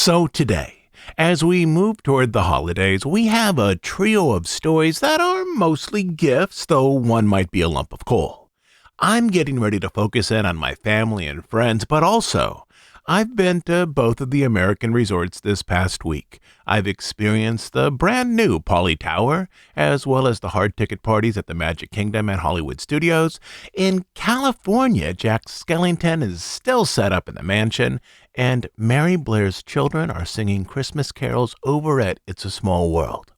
So today, as we move toward the holidays, we have a trio of stories that are mostly gifts, though one might be a lump of coal. I'm getting ready to focus in on my family and friends, but also, I've been to both of the American resorts this past week. I've experienced the brand new Poly Tower, as well as the hard ticket parties at the Magic Kingdom and Hollywood Studios. In California, Jack Skellington is still set up in the mansion, and Mary Blair's children are singing Christmas carols over at It's a Small World.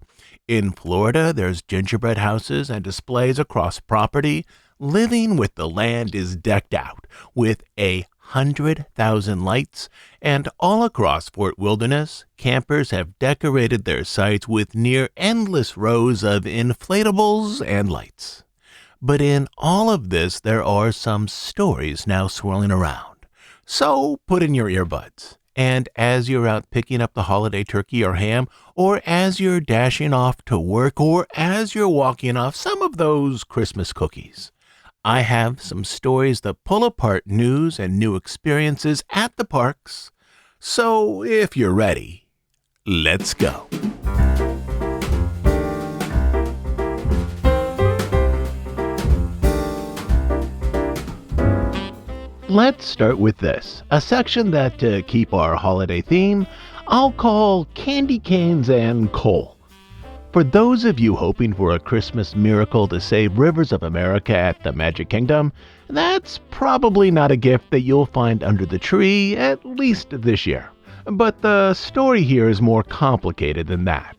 In Florida, there's gingerbread houses and displays across property. Living with the Land is decked out with 100,000 lights, and all across Fort Wilderness, campers have decorated their sites with near endless rows of inflatables and lights. But in all of this, there are some stories now swirling around. So put in your earbuds, and as you're out picking up the holiday turkey or ham, or as you're dashing off to work, or as you're walking off some of those Christmas cookies, I have some stories that pull apart news and new experiences at the parks. So if you're ready, let's go. Let's start with this, a section that, to keep our holiday theme, I'll call Candy Canes and Coal. For those of you hoping for a Christmas miracle to save rivers of America at the Magic Kingdom, that's probably not a gift that you'll find under the tree, at least this year. But the story here is more complicated than that.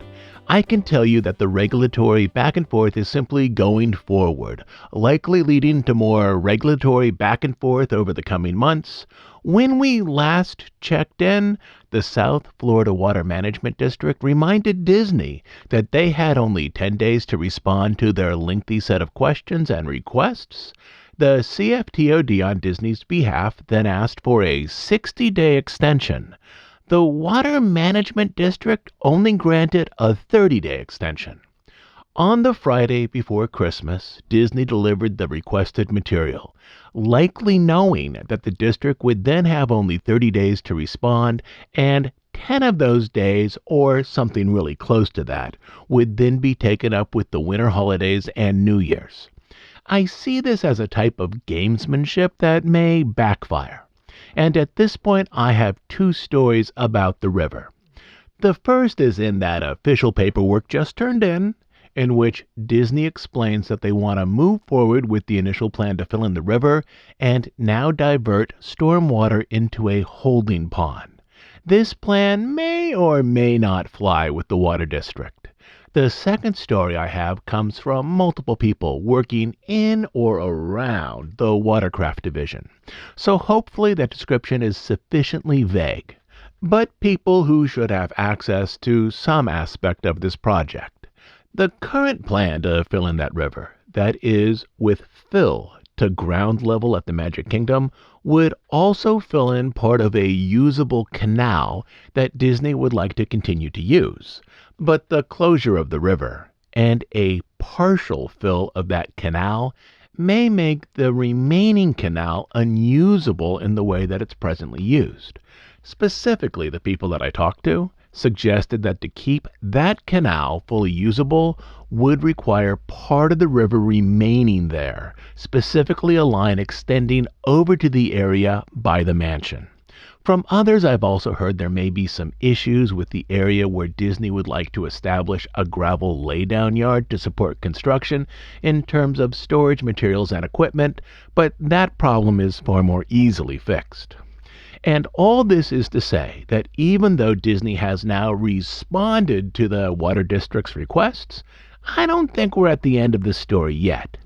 I can tell you that the regulatory back and forth is simply going forward, likely leading to more regulatory back and forth over the coming months. When we last checked in, the South Florida Water Management District reminded Disney that they had only 10 days to respond to their lengthy set of questions and requests. The CFTOD on Disney's behalf then asked for a 60-day extension. The Water Management District only granted a 30-day extension. On the Friday before Christmas, Disney delivered the requested material, likely knowing that the district would then have only 30 days to respond, and 10 of those days, or something really close to that, would then be taken up with the winter holidays and New Year's. I see this as a type of gamesmanship that may backfire. And at this point, I have two stories about the river. The first is in that official paperwork just turned in which Disney explains that they want to move forward with the initial plan to fill in the river and now divert stormwater into a holding pond. This plan may or may not fly with the water district. The second story I have comes from multiple people working in or around the watercraft division, so hopefully that description is sufficiently vague, but people who should have access to some aspect of this project. The current plan to fill in that river, that is, with fill to ground level at the Magic Kingdom, would also fill in part of a usable canal that Disney would like to continue to use. But the closure of the river and a partial fill of that canal may make the remaining canal unusable in the way that it's presently used. Specifically, the people that I talked to suggested that to keep that canal fully usable would require part of the river remaining there, specifically a line extending over to the area by the mansion. From others, I've also heard there may be some issues with the area where Disney would like to establish a gravel laydown yard to support construction in terms of storage materials and equipment, but that problem is far more easily fixed. And all this is to say that even though Disney has now responded to the Water District's requests, I don't think we're at the end of the story yet.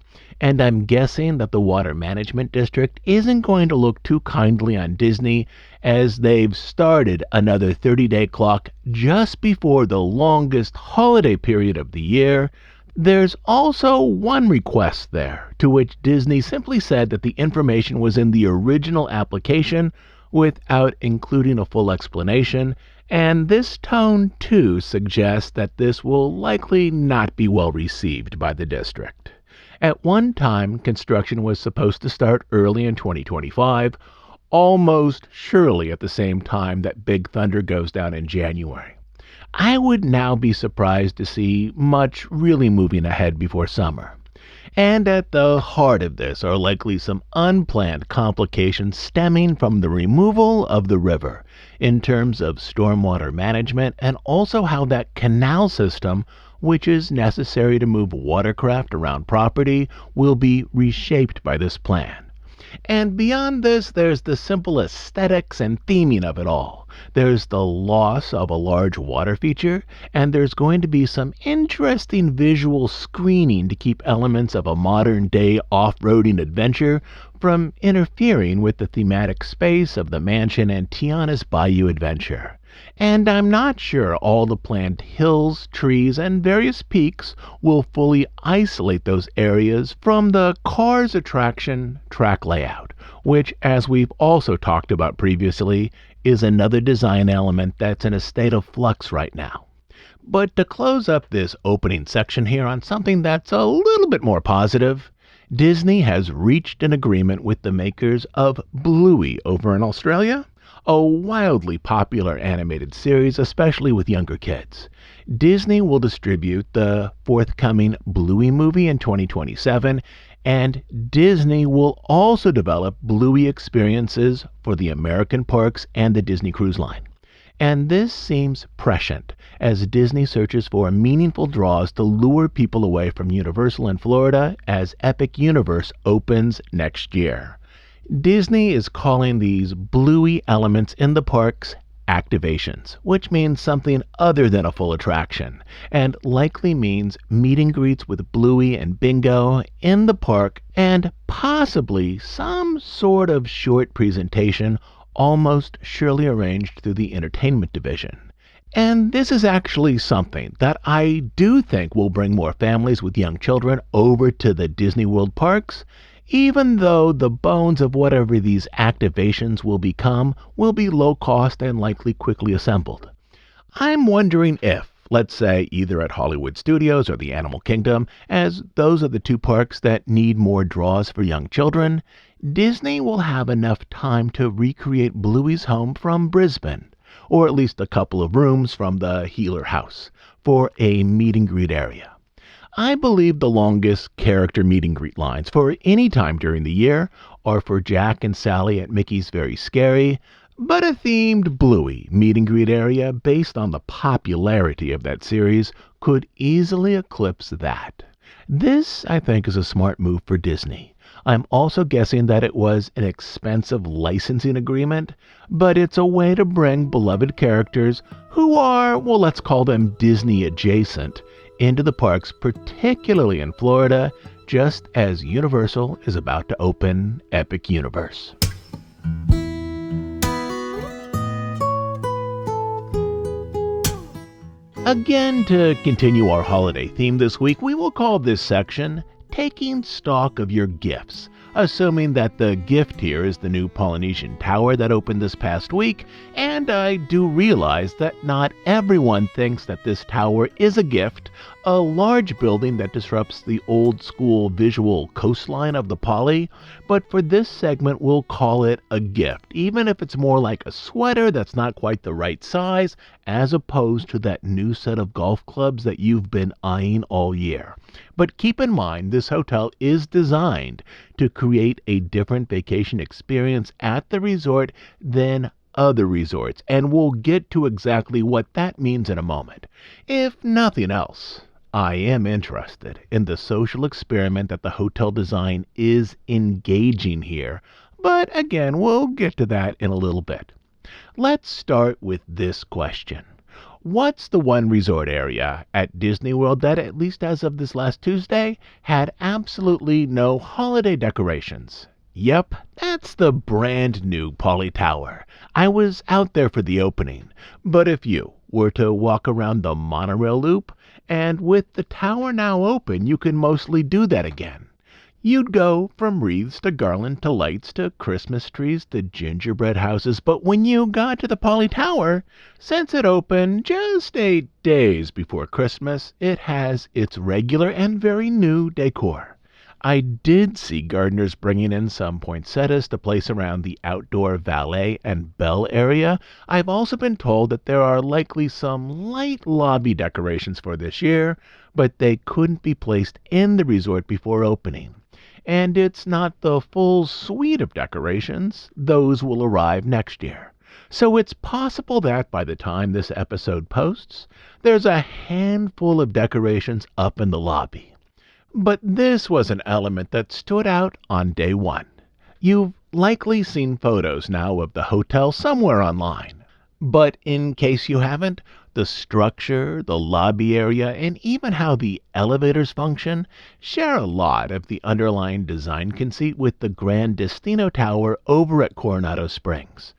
And I'm guessing that the Water Management District isn't going to look too kindly on Disney as they've started another 30-day clock just before the longest holiday period of the year. There's also one request there, to which Disney simply said that the information was in the original application without including a full explanation, and this tone too suggests that this will likely not be well received by the district. At one time, construction was supposed to start early in 2025. almost surely at the same time that Big Thunder goes down in January. I would now be surprised to see much really moving ahead before summer. And at the heart of this are likely some unplanned complications stemming from the removal of the river in terms of stormwater management and also how that canal system, which is necessary to move watercraft around property, will be reshaped by this plan. And beyond this, there's the simple aesthetics and theming of it all. There's the loss of a large water feature, and there's going to be some interesting visual screening to keep elements of a modern-day off-roading adventure from interfering with the thematic space of the mansion and Tiana's Bayou adventure. And I'm not sure all the planned hills, trees, and various peaks will fully isolate those areas from the Cars attraction track layout, which, as we've also talked about previously, is another design element that's in a state of flux right now. But to close up this opening section here on something that's a little bit more positive, Disney has reached an agreement with the makers of Bluey over in Australia, a wildly popular animated series, especially with younger kids. Disney will distribute the forthcoming Bluey movie in 2027, and Disney will also develop Bluey experiences for the American parks and the Disney Cruise Line. And this seems prescient as Disney searches for meaningful draws to lure people away from Universal in Florida as Epic Universe opens next year. Disney is calling these Bluey elements in the parks activations, which means something other than a full attraction, and likely means meet and greets with Bluey and Bingo in the park and possibly some sort of short presentation almost surely arranged through the entertainment division. And this is actually something that I do think will bring more families with young children over to the Disney World parks, even though the bones of whatever these activations will become will be low cost and likely quickly assembled. I'm wondering if, let's say either at Hollywood Studios or the Animal Kingdom, as those are the two parks that need more draws for young children, Disney will have enough time to recreate Bluey's home from Brisbane, or at least a couple of rooms from the Healer House, for a meet and greet area. I believe the longest character meet and greet lines for any time during the year are for Jack and Sally at Mickey's Very Scary, but a themed Bluey meet and greet area based on the popularity of that series could easily eclipse that. This, I think, is a smart move for Disney. I'm also guessing that it was an expensive licensing agreement, but it's a way to bring beloved characters who are, well, let's call them Disney adjacent, into the parks, particularly in Florida, just as Universal is about to open Epic Universe. Again, to continue our holiday theme this week, we will call this section Taking Stock of Your Gifts, assuming that the gift here is the new Polynesian tower that opened this past week, and I do realize that not everyone thinks that this tower is a gift, a large building that disrupts the old school visual coastline of the Poly, but for this segment we'll call it a gift, even if it's more like a sweater that's not quite the right size, as opposed to that new set of golf clubs that you've been eyeing all year. But keep in mind, this hotel is designed to create a different vacation experience at the resort than other resorts, and we'll get to exactly what that means in a moment. If nothing else, I am interested in the social experiment that the hotel design is engaging here, but again, we'll get to that in a little bit. Let's start with this question. What's the one resort area at Disney World that, at least as of this last Tuesday, had absolutely no holiday decorations? Yep, that's the brand new Poly Tower. I was out there for the opening, but if you were to walk around the monorail loop, and with the tower now open, you can mostly do that again. You'd go from wreaths to garland to lights to Christmas trees to gingerbread houses, but when you got to the Poly Tower, since it opened just 8 days before Christmas, it has its regular and very new decor. I did see gardeners bringing in some poinsettias to place around the outdoor valet and bell area. I've also been told that there are likely some light lobby decorations for this year, but they couldn't be placed in the resort before opening. And it's not the full suite of decorations. Those will arrive next year. So it's possible that by the time this episode posts, there's a handful of decorations up in the lobby. But this was an element that stood out on day one. You've likely seen photos now of the hotel somewhere online. But in case you haven't, the structure, the lobby area, and even how the elevators function share a lot of the underlying design conceit with the Grand Destino Tower over at Coronado Springs.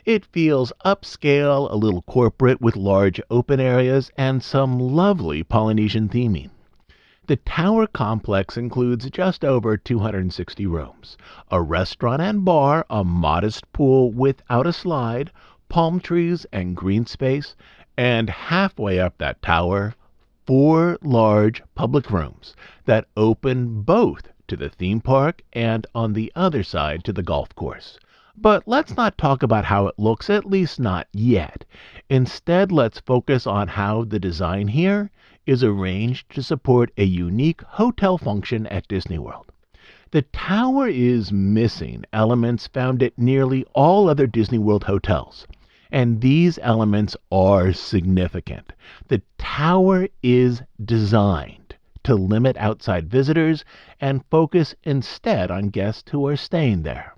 It feels upscale, a little corporate with large open areas and some lovely Polynesian theming. The tower complex includes just over 260 rooms, a restaurant and bar, a modest pool without a slide, palm trees and green space, and halfway up that tower, 4 large public rooms that open both to the theme park and on the other side to the golf course. But let's not talk about how it looks, at least not yet. Instead, let's focus on how the design here is arranged to support a unique hotel function at Disney World. The tower is missing elements found at nearly all other Disney World hotels, and these elements are significant. The tower is designed to limit outside visitors and focus instead on guests who are staying there.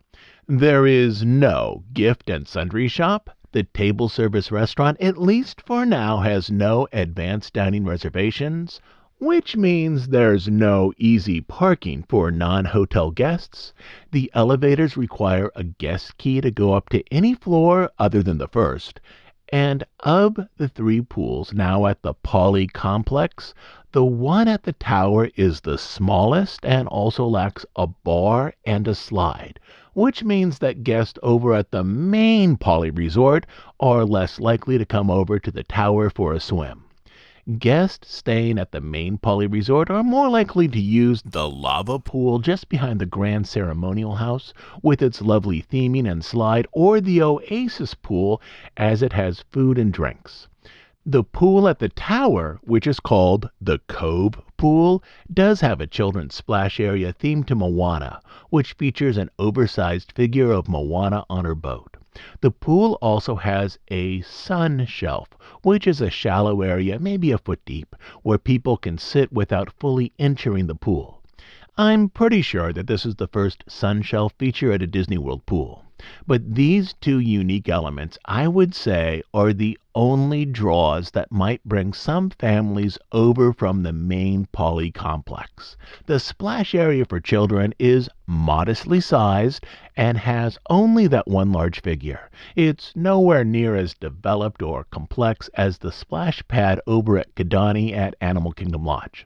There is no gift and sundry shop. The table service restaurant, at least for now, has no advanced dining reservations, which means there's no easy parking for non-hotel guests. The elevators require a guest key to go up to any floor other than the first. And of the 3 pools now at the Poly complex, the one at the tower is the smallest and also lacks a bar and a slide, which means that guests over at the main Poly Resort are less likely to come over to the tower for a swim. Guests staying at the main Poly Resort are more likely to use the lava pool just behind the Grand Ceremonial House with its lovely theming and slide, or the Oasis pool as it has food and drinks. The pool at the tower, which is called the Cove Pool, does have a children's splash area themed to Moana, which features an oversized figure of Moana on her boat. The pool also has a sun shelf, which is a shallow area, maybe a foot deep, where people can sit without fully entering the pool. I'm pretty sure that this is the first sun shelf feature at a Disney World pool. But these 2 unique elements, I would say, are the only draws that might bring some families over from the main Poly complex. The splash area for children is modestly sized and has only that 1 large figure. It's nowhere near as developed or complex as the splash pad over at Kidani at Animal Kingdom Lodge.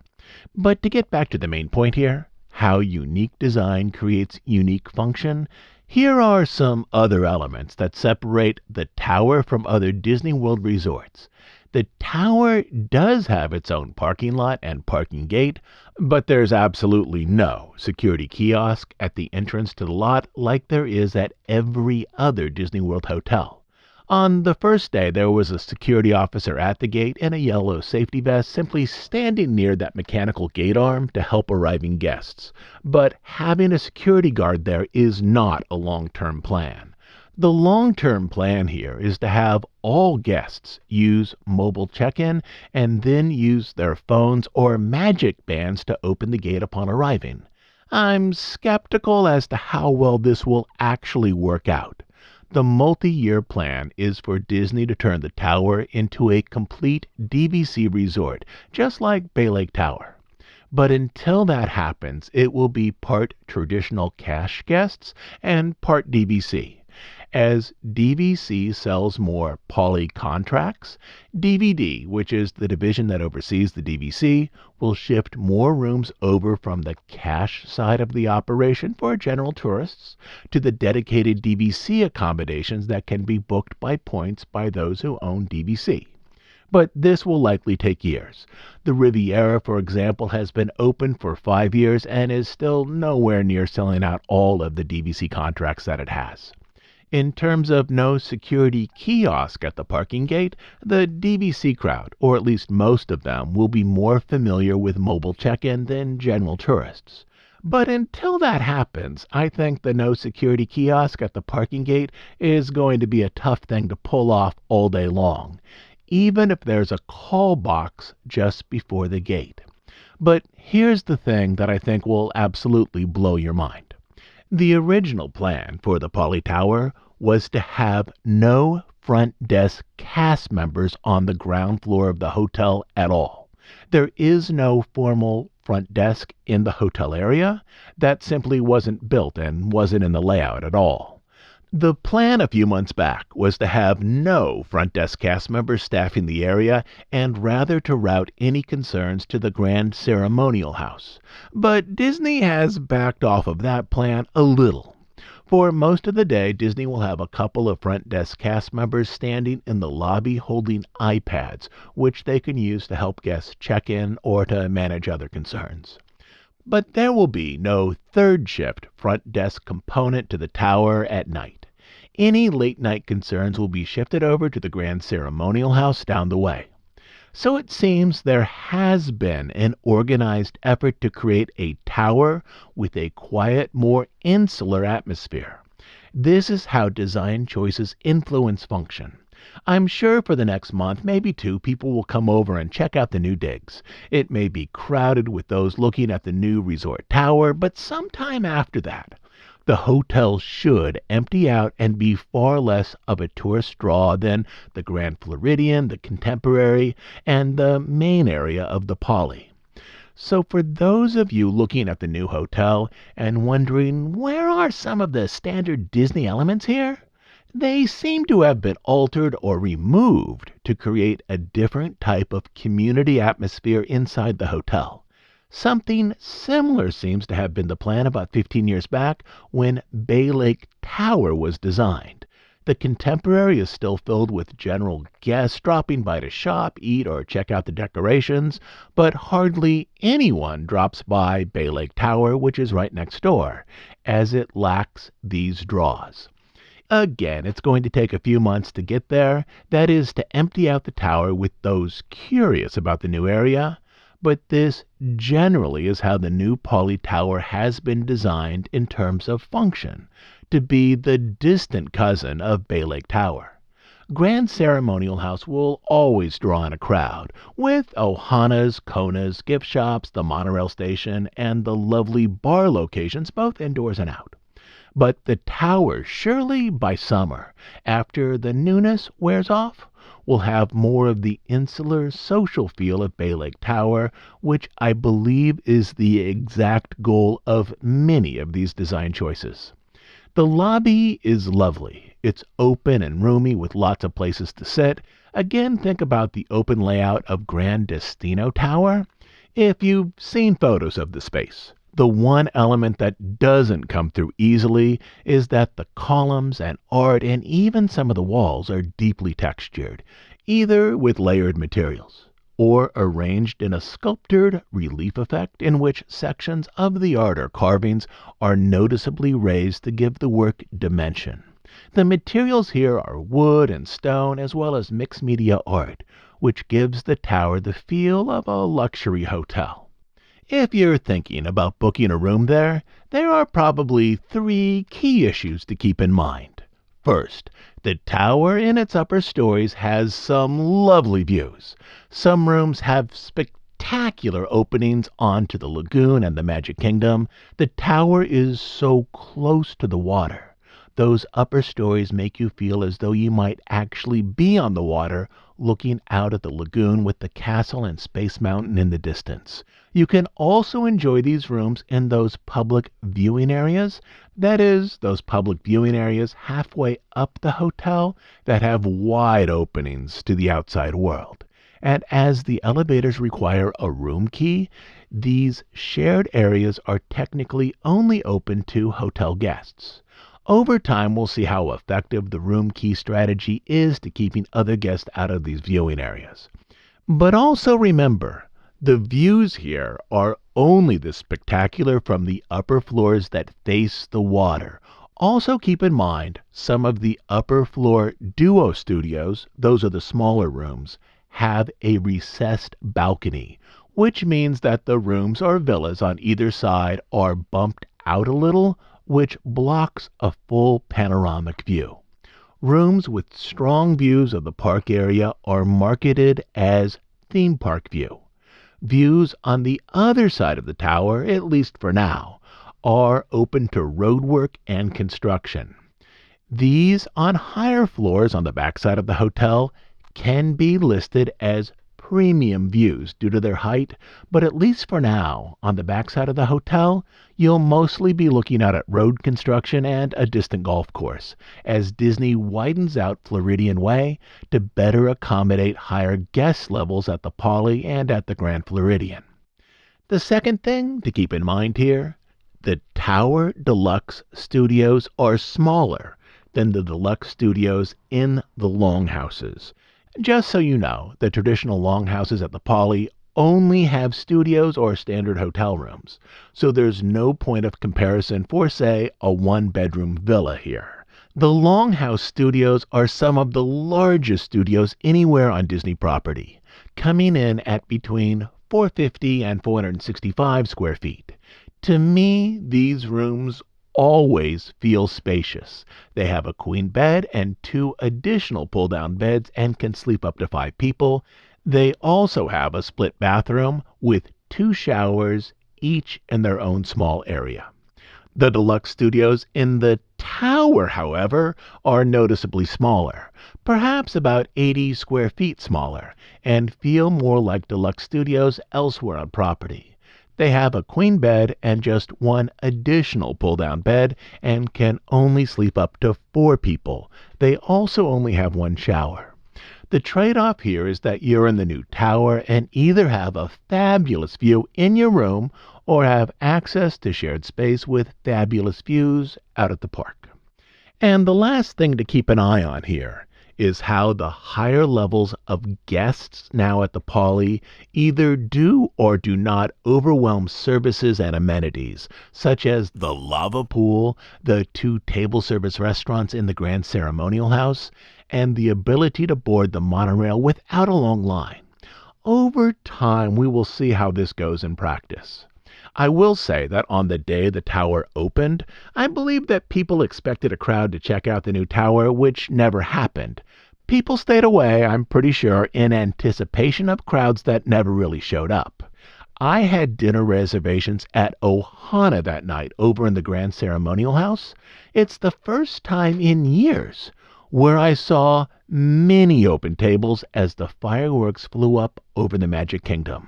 But to get back to the main point here, how unique design creates unique function, here are some other elements that separate the tower from other Disney World resorts. The tower does have its own parking lot and parking gate, but there's absolutely no security kiosk at the entrance to the lot like there is at every other Disney World hotel. On the first day, there was a security officer at the gate in a yellow safety vest simply standing near that mechanical gate arm to help arriving guests. But having a security guard there is not a long-term plan. The long-term plan here is to have all guests use mobile check-in and then use their phones or magic bands to open the gate upon arriving. I'm skeptical as to how well this will actually work out. The multi-year plan is for Disney to turn the tower into a complete DVC resort, just like Bay Lake Tower. But until that happens, it will be part traditional cash guests and part DVC. As DVC sells more Poly contracts, DVD, which is the division that oversees the DVC, will shift more rooms over from the cash side of the operation for general tourists to the dedicated DVC accommodations that can be booked by points by those who own DVC. but this will likely take years. The Riviera, for example, has been open for 5 years and is still nowhere near selling out all of the DVC contracts that it has. In terms of no security kiosk at the parking gate, the DVC crowd, or at least most of them, will be more familiar with mobile check-in than general tourists. But until that happens, I think the no security kiosk at the parking gate is going to be a tough thing to pull off all day long, even if there's a call box just before the gate. But here's the thing that I think will absolutely blow your mind. The original plan for the Poly Tower was to have no front desk cast members on the ground floor of the hotel at all. There is no formal front desk in the hotel area. That simply wasn't built and wasn't in the layout at all. The plan a few months back was to have no front desk cast members staffing the area and rather to route any concerns to the Grand Ceremonial House. But Disney has backed off of that plan a little. For most of the day, Disney will have a couple of front desk cast members standing in the lobby holding iPads, which they can use to help guests check in or to manage other concerns. But there will be no third shift front desk component to the tower at night. Any late night concerns will be shifted over to the Grand Ceremonial House down the way. So it seems there has been an organized effort to create a tower with a quiet, more insular atmosphere. This is how design choices influence function. I'm sure for the next month, maybe two, people will come over and check out the new digs. It may be crowded with those looking at the new resort tower, but sometime after that, the hotel should empty out and be far less of a tourist draw than the Grand Floridian, the Contemporary, and the main area of the Poly. So for those of you looking at the new hotel and wondering where are some of the standard Disney elements here, they seem to have been altered or removed to create a different type of community atmosphere inside the hotel. Something similar seems to have been the plan about 15 years back when Bay Lake Tower was designed. The Contemporary is still filled with general guests dropping by to shop, eat, or check out the decorations, but hardly anyone drops by Bay Lake Tower, which is right next door, as it lacks these draws. Again, it's going to take a few months to get there, that is, to empty out the tower with those curious about the new area. But this generally is how the new Poly Tower has been designed in terms of function, to be the distant cousin of Bay Lake Tower. Grand Ceremonial House will always draw in a crowd, with Ohana's, Kona's, gift shops, the monorail station, and the lovely bar locations both indoors and out. But the tower, surely by summer, after the newness wears off, will have more of the insular social feel of Bay Lake Tower, which I believe is the exact goal of many of these design choices. The lobby is lovely. It's open and roomy with lots of places to sit. Again, think about the open layout of Grand Destino Tower. If you've seen photos of the space, the one element that doesn't come through easily is that the columns and art and even some of the walls are deeply textured, either with layered materials or arranged in a sculptured relief effect in which sections of the art or carvings are noticeably raised to give the work dimension. The materials here are wood and stone as well as mixed media art, which gives the tower the feel of a luxury hotel. If you're thinking about booking a room there are probably 3 key issues to keep in mind. First, the tower in its upper stories has some lovely views. Some rooms have spectacular openings onto the lagoon and the Magic Kingdom. The tower is so close to the water. Those upper stories make you feel as though you might actually be on the water looking out at the lagoon with the castle and Space Mountain in the distance. You can also enjoy these rooms in those public viewing areas. That is, those public viewing areas halfway up the hotel that have wide openings to the outside world. And as the elevators require a room key, these shared areas are technically only open to hotel guests. Over time, we'll see how effective the room key strategy is to keeping other guests out of these viewing areas. But also remember, the views here are only this spectacular from the upper floors that face the water. Also keep in mind, some of the upper floor duo studios, those are the smaller rooms, have a recessed balcony, which means that the rooms or villas on either side are bumped out a little, which blocks a full panoramic view. Rooms with strong views of the park area are marketed as theme park view. Views on the other side of the tower, at least for now, are open to roadwork and construction. These on higher floors on the backside of the hotel can be listed as premium views due to their height, but at least for now, on the backside of the hotel, you'll mostly be looking out at road construction and a distant golf course, as Disney widens out Floridian Way to better accommodate higher guest levels at the Poly and at the Grand Floridian. The second thing to keep in mind here, the Tower Deluxe Studios are smaller than the deluxe studios in the longhouses. Just so you know, the traditional longhouses at the Poly only have studios or standard hotel rooms, so there's no point of comparison for, say, a one-bedroom villa here. The longhouse studios are some of the largest studios anywhere on Disney property, coming in at between 450 and 465 square feet. To me, these rooms always feel spacious. They have a queen bed and 2 additional pull-down beds and can sleep up to 5 people. They also have a split bathroom with 2 showers, each in their own small area. The deluxe studios in the tower, however, are noticeably smaller, perhaps about 80 square feet smaller, and feel more like deluxe studios elsewhere on property. They have a queen bed and just 1 additional pull-down bed and can only sleep up to 4 people. They also only have 1 shower. The trade-off here is that you're in the new tower and either have a fabulous view in your room or have access to shared space with fabulous views out at the park. And the last thing to keep an eye on here is how the higher levels of guests now at the Poly either do or do not overwhelm services and amenities, such as the lava pool, the 2 table service restaurants in the Grand Ceremonial House, and the ability to board the monorail without a long line. Over time, we will see how this goes in practice. I will say that on the day the tower opened, I believe that people expected a crowd to check out the new tower, which never happened. People stayed away, I'm pretty sure, in anticipation of crowds that never really showed up. I had dinner reservations at Ohana that night over in the Grand Ceremonial House. It's the first time in years where I saw many open tables as the fireworks flew up over the Magic Kingdom.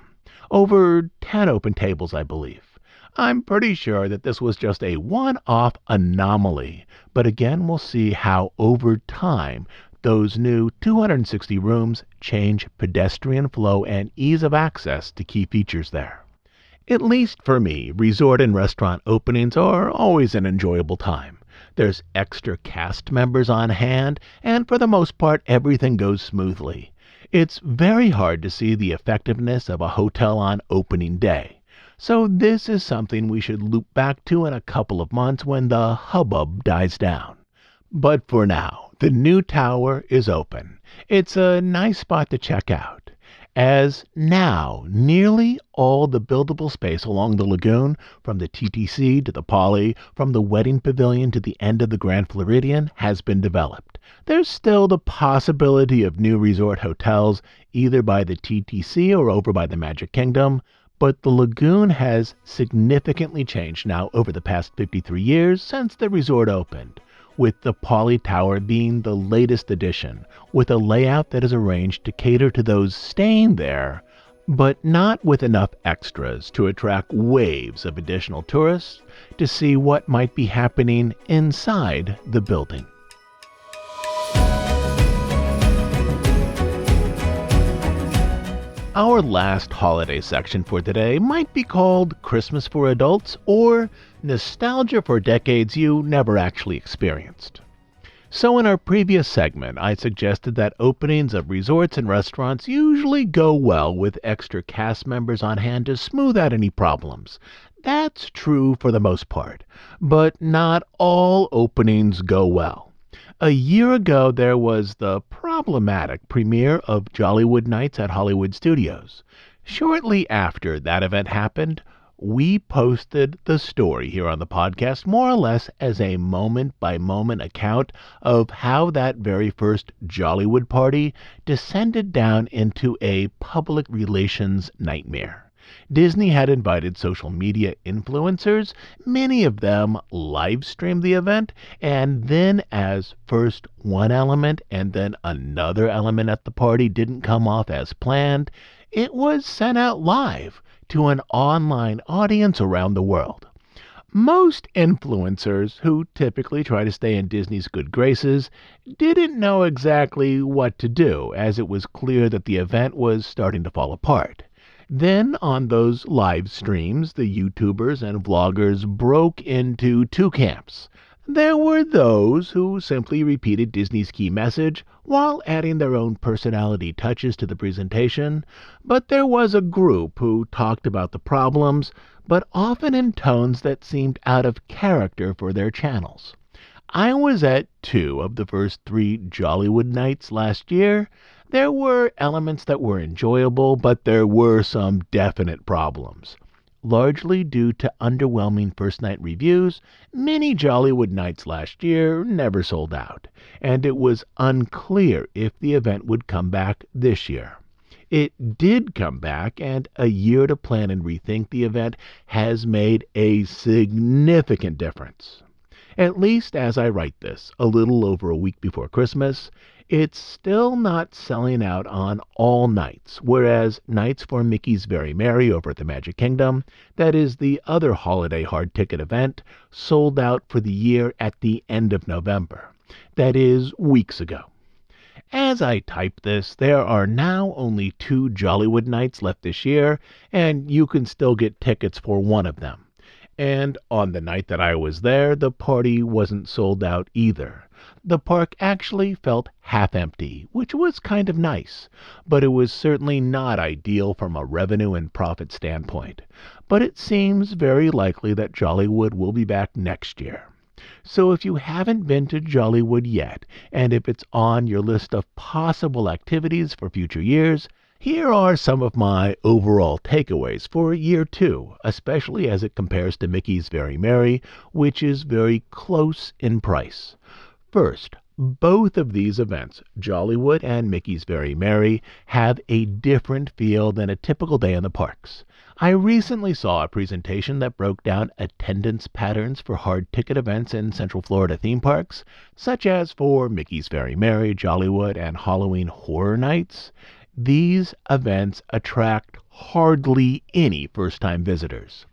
Over 10 open tables, I believe. I'm pretty sure that this was just a one-off anomaly, but again, we'll see how over time those new 260 rooms change pedestrian flow and ease of access to key features there. At least for me, resort and restaurant openings are always an enjoyable time. There's extra cast members on hand, and for the most part, everything goes smoothly. It's very hard to see the effectiveness of a hotel on opening day. So this is something we should loop back to in a couple of months when the hubbub dies down. But for now, the new tower is open. It's a nice spot to check out, as now nearly all the buildable space along the lagoon, from the TTC to the Poly, from the wedding pavilion to the end of the Grand Floridian, has been developed. There's still the possibility of new resort hotels, either by the TTC or over by the Magic Kingdom, but the lagoon has significantly changed now over the past 53 years since the resort opened, with the Poly Tower being the latest addition, with a layout that is arranged to cater to those staying there, but not with enough extras to attract waves of additional tourists to see what might be happening inside the building. Our last holiday section for today might be called Christmas for Adults or Nostalgia for Decades You Never Actually Experienced. So in our previous segment, I suggested that openings of resorts and restaurants usually go well with extra cast members on hand to smooth out any problems. That's true for the most part, but not all openings go well. A year ago, there was the problematic premiere of Jollywood Nights at Hollywood Studios. Shortly after that event happened, we posted the story here on the podcast more or less as a moment by moment account of how that very first Jollywood party descended down into a public relations nightmare. Disney had invited social media influencers, many of them live streamed the event, and then as first one element and then another element at the party didn't come off as planned, it was sent out live to an online audience around the world. Most influencers, who typically try to stay in Disney's good graces, didn't know exactly what to do, as it was clear that the event was starting to fall apart. Then, on those live streams, the YouTubers and vloggers broke into two camps. There were those who simply repeated Disney's key message while adding their own personality touches to the presentation, but there was a group who talked about the problems, but often in tones that seemed out of character for their channels. I was at 2 of the first 3 Jollywood nights last year. There were elements that were enjoyable, but there were some definite problems. Largely due to underwhelming first-night reviews, many Jollywood nights last year never sold out, and it was unclear if the event would come back this year. It did come back, and a year to plan and rethink the event has made a significant difference. At least as I write this, a little over a week before Christmas, it's still not selling out on all nights, whereas nights for Mickey's Very Merry over at the Magic Kingdom, that is the other holiday hard ticket event, sold out for the year at the end of November. That is weeks ago. As I type this, there are now only 2 Jollywood nights left this year, and you can still get tickets for one of them. And on the night that I was there, the party wasn't sold out either. The park actually felt half empty, which was kind of nice, but it was certainly not ideal from a revenue and profit standpoint. But it seems very likely that Jollywood will be back next year. So if you haven't been to Jollywood yet, and if it's on your list of possible activities for future years, here are some of my overall takeaways for year 2, especially as it compares to Mickey's Very Merry, which is very close in price. First, both of these events, Jollywood and Mickey's Very Merry, have a different feel than a typical day in the parks. I recently saw a presentation that broke down attendance patterns for hard ticket events in Central Florida theme parks, such as for Mickey's Very Merry, Jollywood, and Halloween Horror Nights. These events attract hardly any first-time visitors.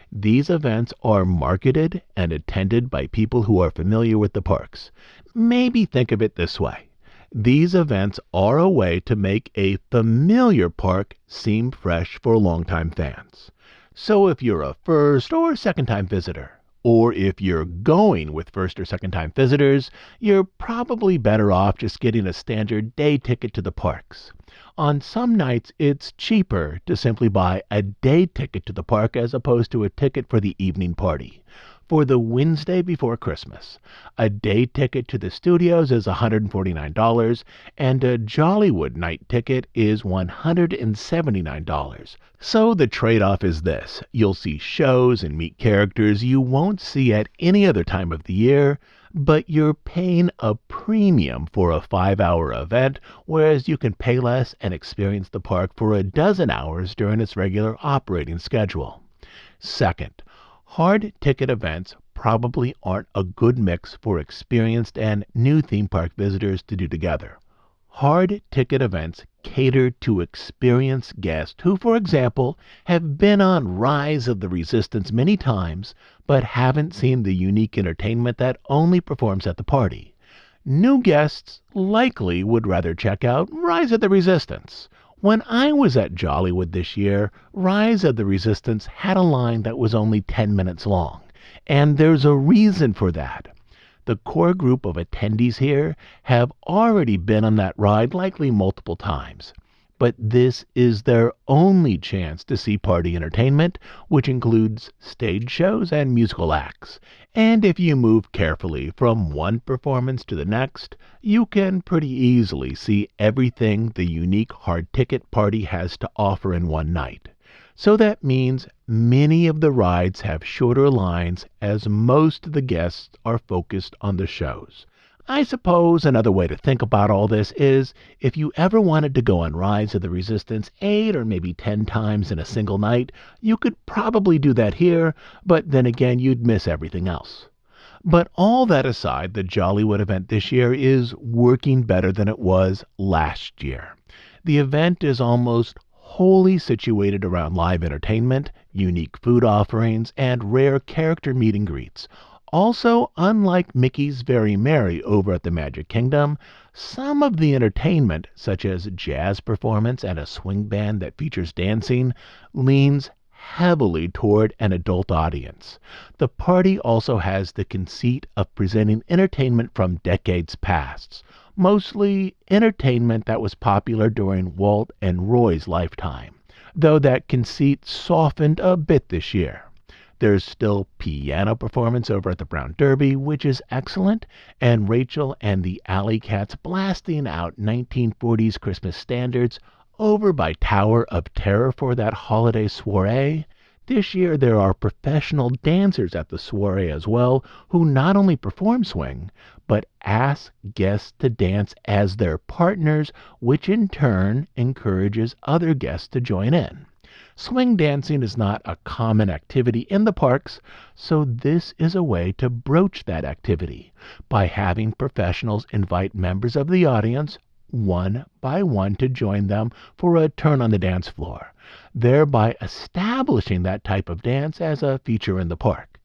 These events are marketed and attended by people who are familiar with the parks. Maybe think of it this way. These events are a way to make a familiar park seem fresh for longtime fans. So if you're a first or second-time visitor, or if you're going with first or second-time visitors, you're probably better off just getting a standard day ticket to the parks. On some nights, it's cheaper to simply buy a day ticket to the park as opposed to a ticket for the evening party. For the Wednesday before Christmas, a day ticket to the studios is $149, and a Jollywood night ticket is $179. So the trade-off is this. You'll see shows and meet characters you won't see at any other time of the year, but you're paying a premium for a 5-hour event, whereas you can pay less and experience the park for a dozen hours during its regular operating schedule. Second, hard ticket events probably aren't a good mix for experienced and new theme park visitors to do together. Hard ticket events cater to experienced guests who, for example, have been on Rise of the Resistance many times but haven't seen the unique entertainment that only performs at the party. New guests likely would rather check out Rise of the Resistance. When I was at Jollywood this year, Rise of the Resistance had a line that was only 10 minutes long, and there's a reason for that. The core group of attendees here have already been on that ride likely multiple times. But this is their only chance to see party entertainment, which includes stage shows and musical acts. And if you move carefully from one performance to the next, you can pretty easily see everything the unique hard ticket party has to offer in one night. So that means many of the rides have shorter lines as most of the guests are focused on the shows. I suppose another way to think about all this is if you ever wanted to go on Rise of the Resistance 8 or maybe 10 times in a single night, you could probably do that here, but then again you'd miss everything else. But all that aside, the Jollywood event this year is working better than it was last year. The event is almost wholly situated around live entertainment, unique food offerings, and rare character meet and greets. Also, unlike Mickey's Very Merry over at the Magic Kingdom, some of the entertainment, such as jazz performance and a swing band that features dancing, leans heavily toward an adult audience. The party also has the conceit of presenting entertainment from decades past, mostly entertainment that was popular during Walt and Roy's lifetime, though that conceit softened a bit this year. There's still piano performance over at the Brown Derby, which is excellent, and Rachel and the Alley Cats blasting out 1940s Christmas standards over by Tower of Terror for that holiday soiree. This year there are professional dancers at the soiree as well, who not only perform swing, but ask guests to dance as their partners, which in turn encourages other guests to join in. Swing dancing is not a common activity in the parks, so this is a way to broach that activity by having professionals invite members of the audience one by one to join them for a turn on the dance floor, thereby establishing that type of dance as a feature in the park.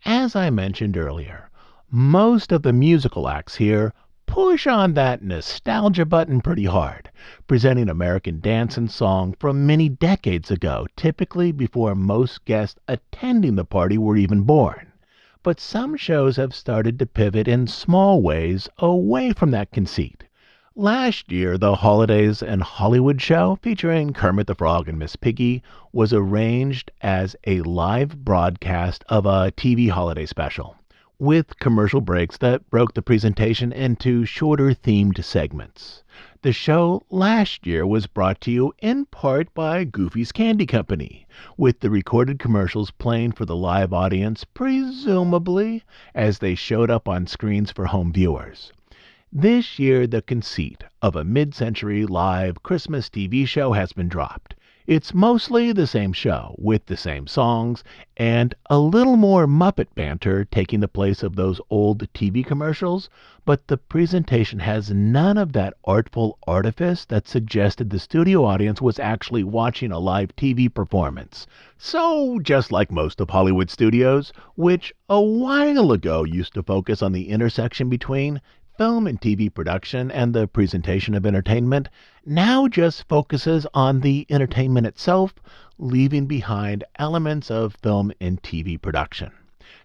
As I mentioned earlier, most of the musical acts here push on that nostalgia button pretty hard, presenting American dance and song from many decades ago, typically before most guests attending the party were even born. But some shows have started to pivot in small ways away from that conceit. Last year, the Holidays in Hollywood show, featuring Kermit the Frog and Miss Piggy, was arranged as a live broadcast of a TV holiday special, with commercial breaks that broke the presentation into shorter themed segments. The show last year was brought to you in part by Goofy's Candy Company, with the recorded commercials playing for the live audience, presumably as they showed up on screens for home viewers. This year, the conceit of a mid-century live Christmas TV show has been dropped. It's mostly the same show, with the same songs, and a little more Muppet banter taking the place of those old TV commercials, but the presentation has none of that artful artifice that suggested the studio audience was actually watching a live TV performance. So, just like most of Hollywood studios, which a while ago used to focus on the intersection between film and TV production and the presentation of entertainment, now just focuses on the entertainment itself, leaving behind elements of film and TV production.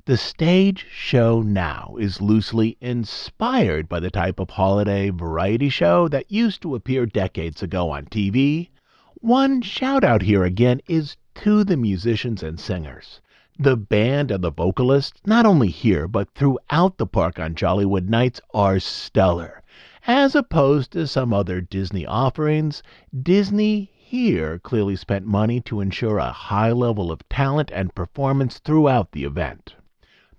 The stage show now is loosely inspired by the type of holiday variety show that used to appear decades ago on TV. One shout out here again is to the musicians and singers. The band and the vocalists, not only here but throughout the park on Jollywood nights, are stellar. As opposed to some other Disney offerings, Disney here clearly spent money to ensure a high level of talent and performance throughout the event.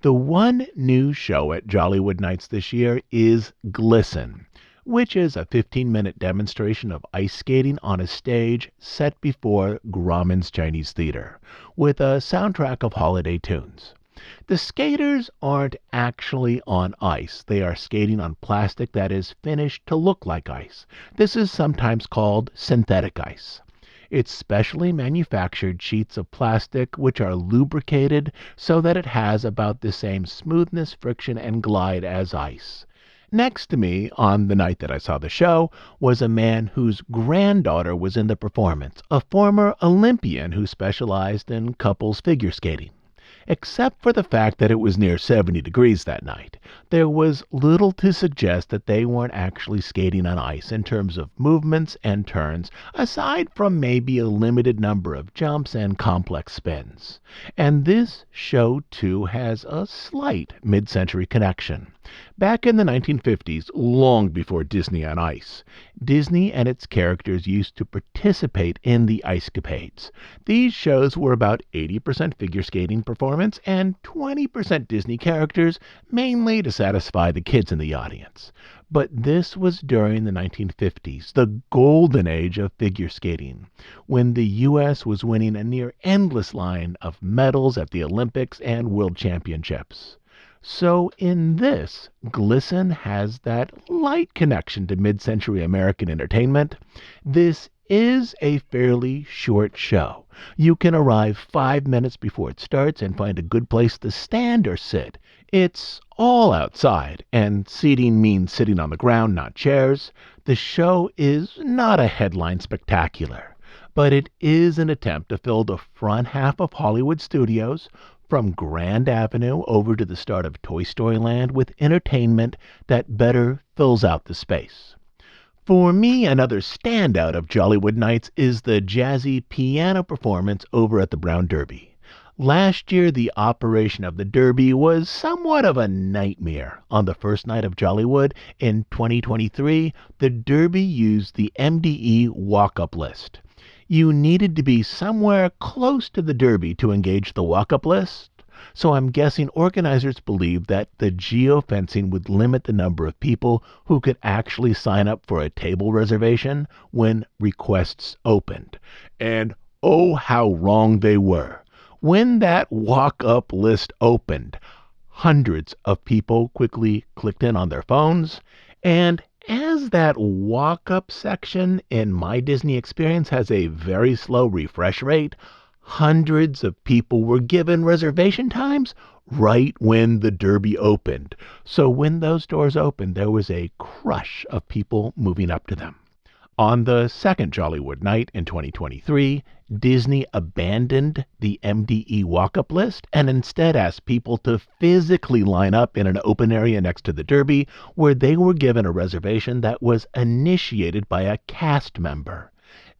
The one new show at Jollywood Nights this year is Glisten, which is a 15-minute demonstration of ice skating on a stage set before Grauman's Chinese Theater, with a soundtrack of holiday tunes. The skaters aren't actually on ice. They are skating on plastic that is finished to look like ice. This is sometimes called synthetic ice. It's specially manufactured sheets of plastic which are lubricated so that it has about the same smoothness, friction, and glide as ice. Next to me, on the night that I saw the show, was a man whose granddaughter was in the performance, a former Olympian who specialized in couples figure skating. Except for the fact that it was near 70 degrees that night, there was little to suggest that they weren't actually skating on ice in terms of movements and turns, aside from maybe a limited number of jumps and complex spins. And this show, too, has a slight mid-century connection. Back in the 1950s, long before Disney on Ice, Disney and its characters used to participate in the Icecapades. These shows were about 80% figure skating performance and 20% Disney characters, mainly to satisfy the kids in the audience. But this was during the 1950s, the golden age of figure skating, when the U.S. was winning a near endless line of medals at the Olympics and World Championships. So in this, Glisten has that light connection to mid-century American entertainment. This is a fairly short show. You can arrive 5 minutes before it starts and find a good place to stand or sit. It's all outside, and seating means sitting on the ground, not chairs. The show is not a headline spectacular, but it is an attempt to fill the front half of Hollywood studios, from Grand Avenue over to the start of Toy Story Land, with entertainment that better fills out the space. For me, another standout of Jollywood Nights is the jazzy piano performance over at the Brown Derby. Last year, the operation of the Derby was somewhat of a nightmare. On the first night of Jollywood in 2023, the Derby used the MDE walk-up list. You needed to be somewhere close to the Derby to engage the walk-up list, so I'm guessing organizers believed that the geofencing would limit the number of people who could actually sign up for a table reservation when requests opened. And oh, how wrong they were. When that walk-up list opened, hundreds of people quickly clicked in on their phones, and as that walk-up section in My Disney Experience has a very slow refresh rate, hundreds of people were given reservation times right when the Derby opened. So when those doors opened, there was a crush of people moving up to them. On the second Jollywood night in 2023, Disney abandoned the MDE walk-up list and instead asked people to physically line up in an open area next to the Derby, where they were given a reservation that was initiated by a cast member.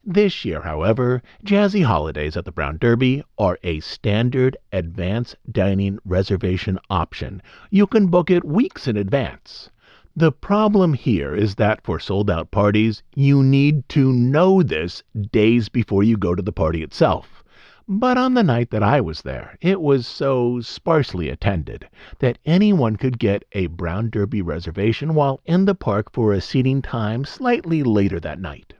This year, however, Jazzy Holidays at the Brown Derby are a standard advance dining reservation option. You can book it weeks in advance. The problem here is that for sold-out parties, you need to know this days before you go to the party itself. But on the night that I was there, it was so sparsely attended that anyone could get a Brown Derby reservation while in the park for a seating time slightly later that night.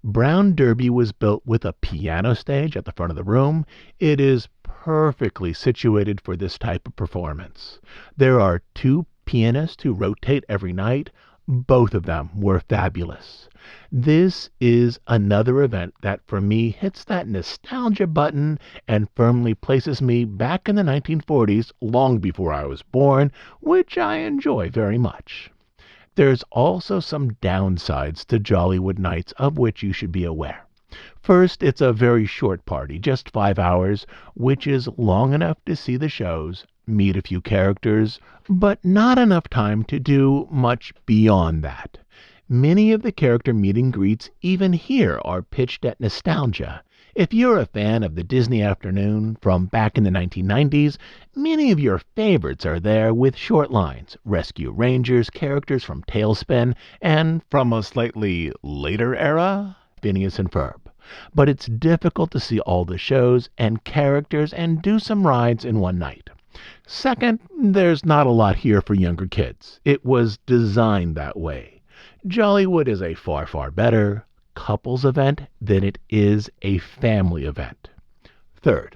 Brown Derby was built with a piano stage at the front of the room. It is perfectly situated for this type of performance. There are two pianists who rotate every night. Both of them were fabulous. This is another event that for me hits that nostalgia button and firmly places me back in the 1940s, long before I was born, which I enjoy very much. There's also some downsides to Jollywood Nights of which you should be aware. First, it's a very short party, just 5 hours, which is long enough to see the shows, meet a few characters, but not enough time to do much beyond that. Many of the character meet and greets even here are pitched at nostalgia. If you're a fan of the Disney Afternoon from back in the 1990s, many of your favorites are there with short lines, Rescue Rangers, characters from Tailspin, and from a slightly later era, Phineas and Ferb. But it's difficult to see all the shows and characters and do some rides in one night. Second, there's not a lot here for younger kids. It was designed that way. Jollywood is a far, far better couples event than it is a family event. Third,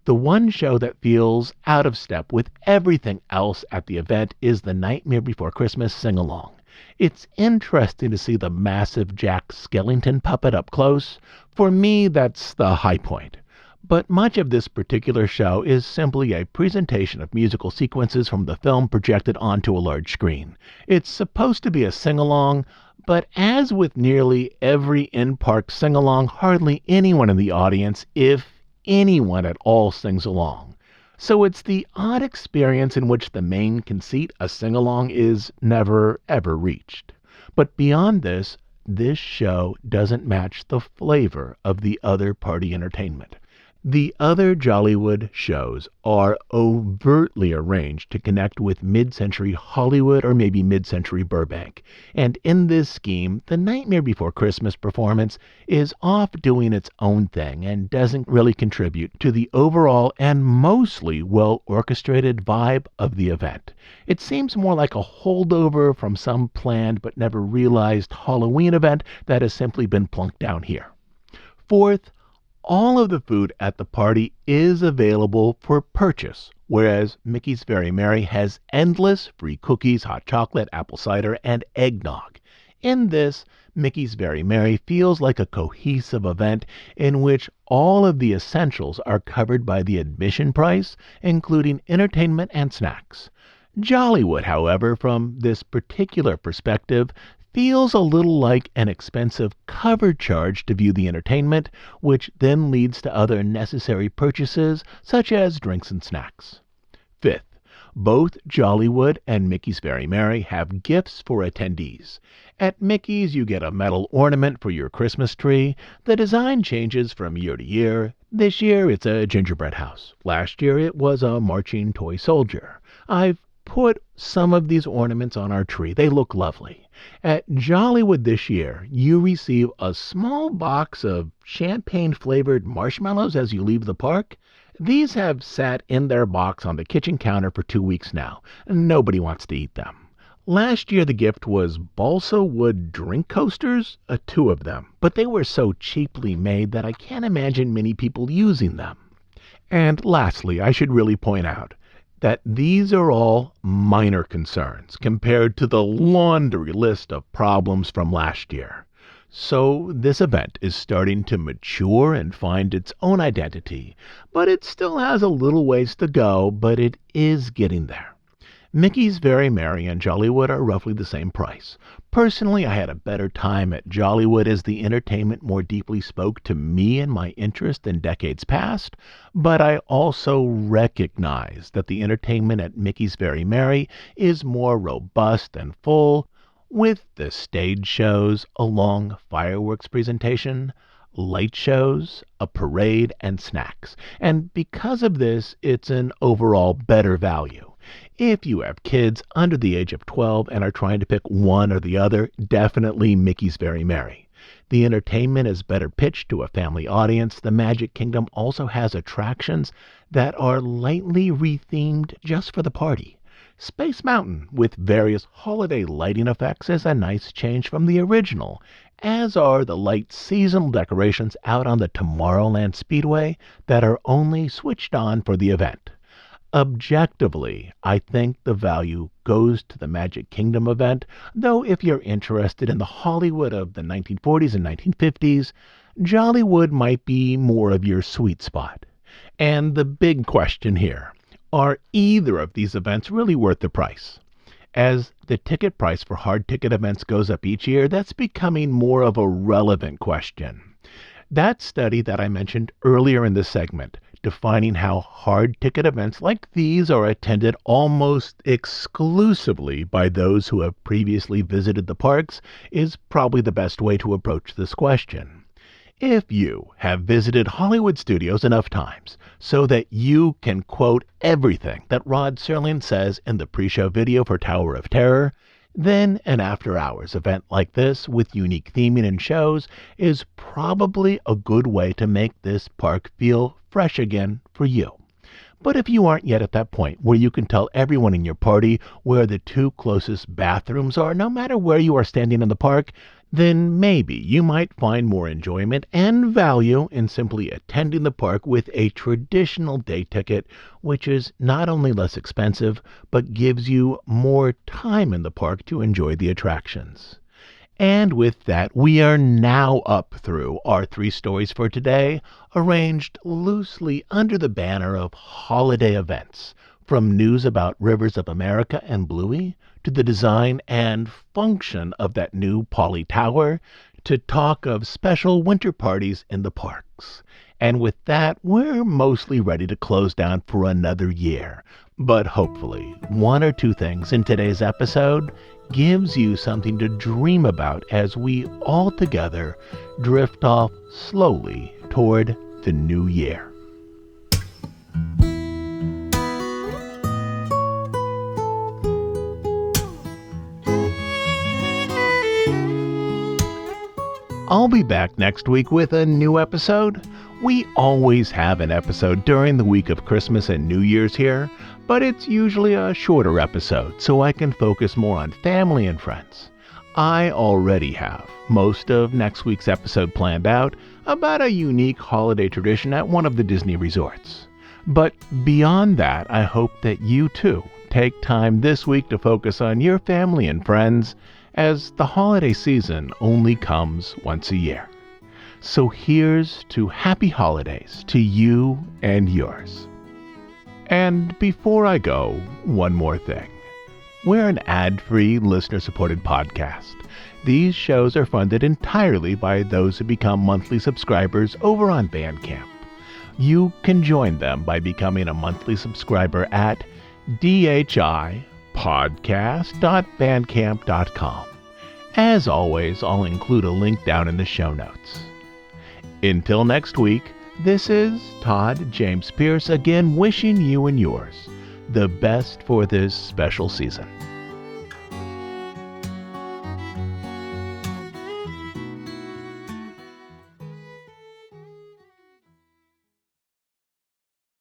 the one show that feels out of step with everything else at the event is the Nightmare Before Christmas sing-along. It's interesting to see the massive Jack Skellington puppet up close. For me, that's the high point. But much of this particular show is simply a presentation of musical sequences from the film projected onto a large screen. It's supposed to be a sing-along, but as with nearly every in-park sing-along, hardly anyone in the audience, if anyone at all, sings along. So it's the odd experience in which the main conceit, a sing-along, is never ever reached. But beyond this, this show doesn't match the flavor of the other party entertainment. The other Jollywood shows are overtly arranged to connect with mid-century Hollywood or maybe mid-century Burbank. And in this scheme, the Nightmare Before Christmas performance is off doing its own thing and doesn't really contribute to the overall and mostly well-orchestrated vibe of the event. It seems more like a holdover from some planned but never realized Halloween event that has simply been plunked down here. Fourth, all of the food at the party is available for purchase, whereas Mickey's Very Merry has endless free cookies, hot chocolate, apple cider, and eggnog. In this, Mickey's Very Merry feels like a cohesive event in which all of the essentials are covered by the admission price, including entertainment and snacks. Jollywood, however, from this particular perspective, feels a little like an expensive cover charge to view the entertainment, which then leads to other necessary purchases such as drinks and snacks. Fifth, both Jollywood and Mickey's Very Merry have gifts for attendees. At Mickey's, you get a metal ornament for your Christmas tree. The design changes from year to year. This year, it's a gingerbread house. Last year, it was a marching toy soldier. I've put some of these ornaments on our tree. They look lovely. At Jollywood this year, you receive a small box of champagne-flavored marshmallows as you leave the park. These have sat in their box on the kitchen counter for 2 weeks now. Nobody wants to eat them. Last year, the gift was balsa wood drink coasters, 2 of them, but they were so cheaply made that I can't imagine many people using them. And lastly, I should really point out that these are all minor concerns compared to the laundry list of problems from last year. So this event is starting to mature and find its own identity, but it still has a little ways to go, but it is getting there. Mickey's Very Merry and Jollywood are roughly the same price. Personally, I had a better time at Jollywood as the entertainment more deeply spoke to me and my interest in decades past, but I also recognize that the entertainment at Mickey's Very Merry is more robust and full, with the stage shows, a long fireworks presentation, light shows, a parade, and snacks. And because of this, it's an overall better value. If you have kids under the age of 12 and are trying to pick one or the other, definitely Mickey's Very Merry. The entertainment is better pitched to a family audience. The Magic Kingdom also has attractions that are lightly rethemed just for the party. Space Mountain, with various holiday lighting effects, is a nice change from the original, as are the light seasonal decorations out on the Tomorrowland Speedway that are only switched on for the event. Objectively, I think the value goes to the Magic Kingdom event, though if you're interested in the Hollywood of the 1940s and 1950s, Jollywood might be more of your sweet spot. And the big question here, are either of these events really worth the price? As the ticket price for hard ticket events goes up each year, that's becoming more of a relevant question. That study that I mentioned earlier in this segment, defining how hard ticket events like these are attended almost exclusively by those who have previously visited the parks, is probably the best way to approach this question. If you have visited Hollywood Studios enough times so that you can quote everything that Rod Serling says in the pre-show video for Tower of Terror, then an after-hours event like this with unique theming and shows is probably a good way to make this park feel fresh again for you. But if you aren't yet at that point where you can tell everyone in your party where the 2 closest bathrooms are, no matter where you are standing in the park, then maybe you might find more enjoyment and value in simply attending the park with a traditional day ticket, which is not only less expensive, but gives you more time in the park to enjoy the attractions. And with that, we are now up through our 3 stories for today, arranged loosely under the banner of holiday events, from news about Rivers of America and Bluey, to the design and function of that new Poly Tower, to talk of special winter parties in the parks. And with that, we're mostly ready to close down for another year. But hopefully, one or two things in today's episode gives you something to dream about as we all together drift off slowly toward the new year. I'll be back next week with a new episode. We always have an episode during the week of Christmas and New Year's here, but it's usually a shorter episode so I can focus more on family and friends. I already have most of next week's episode planned out about a unique holiday tradition at one of the Disney resorts. But beyond that, I hope that you too take time this week to focus on your family and friends, as the holiday season only comes once a year. So here's to happy holidays to you and yours. And before I go, one more thing. We're an ad-free, listener-supported podcast. These shows are funded entirely by those who become monthly subscribers over on Bandcamp. You can join them by becoming a monthly subscriber at dhipodcast.bandcamp.com. As always, I'll include a link down in the show notes. Until next week, this is Todd James Pierce again wishing you and yours the best for this special season.